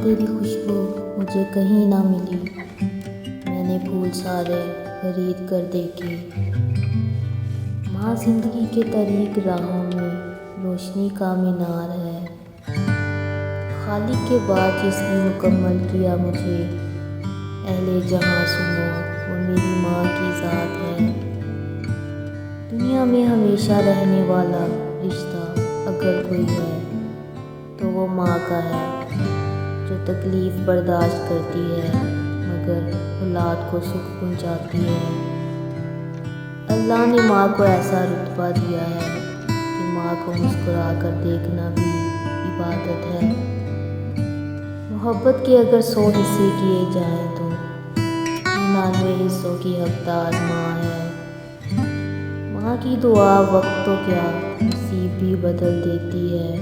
تیری خوشبو مجھے کہیں نہ ملی، میں نے پھول سارے خرید کر دیکھے۔ ماں زندگی کے طریق راہوں میں روشنی کا مینار ہے۔ خالق کے بعد جس نے مکمل کیا مجھے، اہل جہاں سنو وہ میری ماں کی ذات ہے۔ دنیا میں ہمیشہ رہنے والا رشتہ اگر کوئی ہے تو وہ ماں کا ہے، جو تکلیف برداشت کرتی ہے مگر اولاد کو سکھ پہنچاتی ہے۔ اللہ نے ماں کو ایسا رتبہ دیا ہے کہ ماں کو مسکرا کر دیکھنا بھی عبادت ہے۔ محبت کے اگر 100 حصے کیے جائیں تو 99 حصوں کی حقدار ماں ہے۔ ماں کی دعا وقت تو کیا نصیب بھی بدل دیتی ہے۔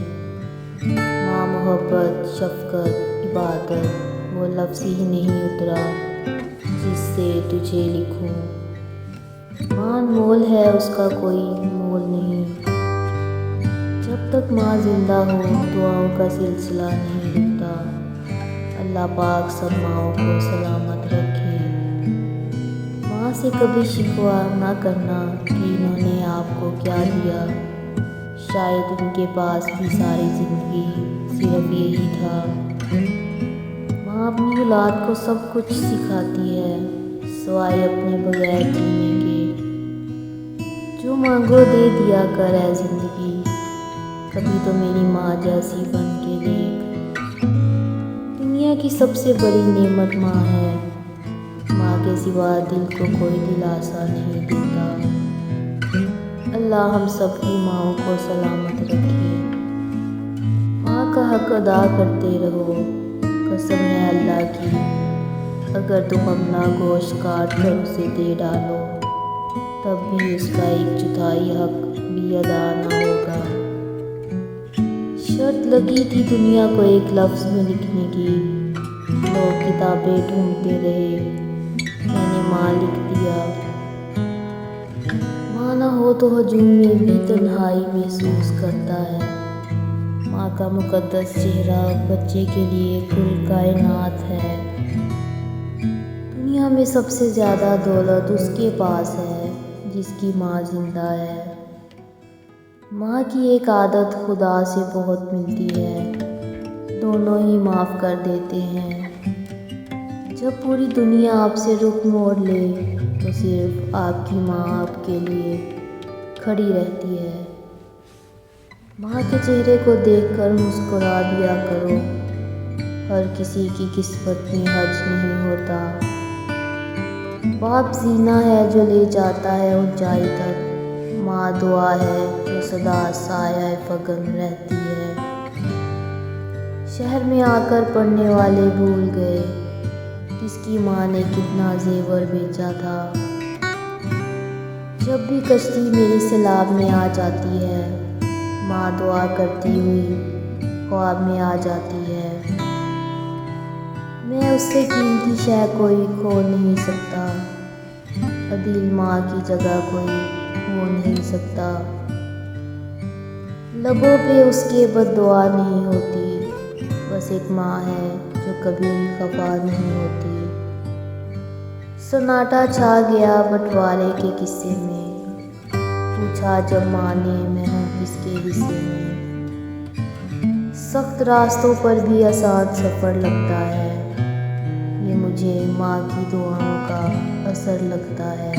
ماں محبت، شفقت، عبادت وہ لفظ ہی نہیں اترا جس سے تجھے لکھوں۔ ماں انمول ہے، اس کا کوئی مول نہیں۔ جب تک ماں زندہ ہو دعاؤں کا سلسلہ نہیں رکتا۔ اللہ پاک سب ماؤں کو سلامت رکھے۔ ماں سے کبھی شکوہ نہ کرنا کہ انہوں نے آپ کو کیا دیا، شاید ان کے پاس بھی ساری زندگی صرف یہی تھا۔ ماں اپنی اولاد کو سب کچھ سکھاتی ہے سوائے اپنے بغیر جینے کے۔ جو مانگو دے دیا کر اے زندگی، کبھی تو میری ماں جیسی بن کے دیکھ۔ دنیا کی سب سے بڑی نعمت ماں ہے، ماں کے سوا دل کو کوئی دلاسا نہیں دیتا۔ اللہ ہم سب کی ماؤں کو سلامت رکھے۔ ماں کا حق ادا کرتے رہو، قسم ہے اللہ کی، اگر تم اپنا گوشت کاٹ کر اسے دے ڈالو تب بھی اس کا 1/4 حق بھی ادا نہ ہوگا۔ شرط لگی تھی دنیا کو ایک لفظ میں لکھنے کی، لوگ کتابیں ڈھونڈتے رہے، میں نے ماں لکھ دیا۔ ماں نہ ہو تو ہجوم میں بھی تنہائی محسوس کرتا ہے۔ ماں کا مقدس چہرہ بچے کے لیے کل کائنات ہے۔ دنیا میں سب سے زیادہ دولت اس کے پاس ہے جس کی ماں زندہ ہے۔ ماں کی ایک عادت خدا سے بہت ملتی ہے، دونوں ہی معاف کر دیتے ہیں۔ جب پوری دنیا آپ سے رخ موڑ لے تو صرف آپ کی ماں آپ کے لیے کھڑی رہتی ہے۔ ماں کے چہرے کو دیکھ کر مسکرا دیا کرو، ہر کسی کی قسمت میں حج نہیں ہوتا۔ باپ زینہ ہے جو لے جاتا ہے اونچائی تک، ماں دعا ہے جو سدا سایہ فغن رہتی ہے۔ شہر میں آ کر پڑھنے والے بھول گئے کس کی ماں نے کتنا زیور بیچا تھا۔ جب بھی کشتی میری سیلاب میں آ جاتی ہے، ماں دعا کرتی ہوئی خواب میں آ جاتی ہے۔ میں اس سے قیمتی شے کوئی کھو نہیں سکتا، عدیل ماں کی جگہ کوئی ہو نہیں سکتا۔ لبوں پہ اس کے بد دعا نہیں ہوتی، بس ایک ماں ہے جو کبھی خفا نہیں ہوتی۔ سناٹا چھا گیا بٹوارے کے قصے میں، پوچھا جب ماں نے میں ہوں کس کے حصے میں۔ سخت راستوں پر بھی آسان سفر لگتا ہے، یہ مجھے ماں کی دعاؤں کا اثر لگتا ہے۔